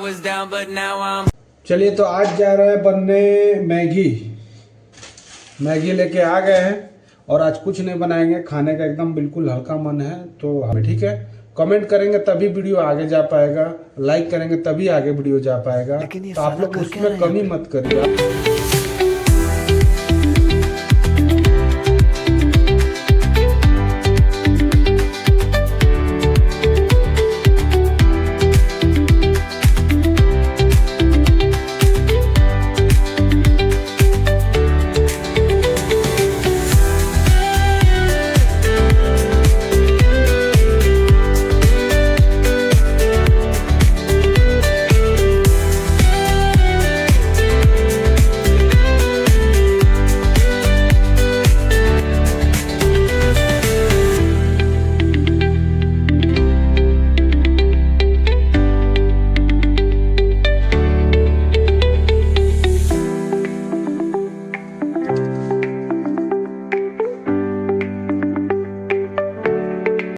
was down, but now I'm. चलिए तो आज जा रहा है बनने मैगी लेके आ गए हैं और आज कुछ नहीं बनाएंगे, खाने का एकदम बिल्कुल हल्का मन है। तो हमें ठीक है, कमेंट करेंगे तभी वीडियो आगे जा पाएगा, लाइक करेंगे तभी आगे वीडियो जा पाएगा। तो आप लोग उसमें कमी मत करिए।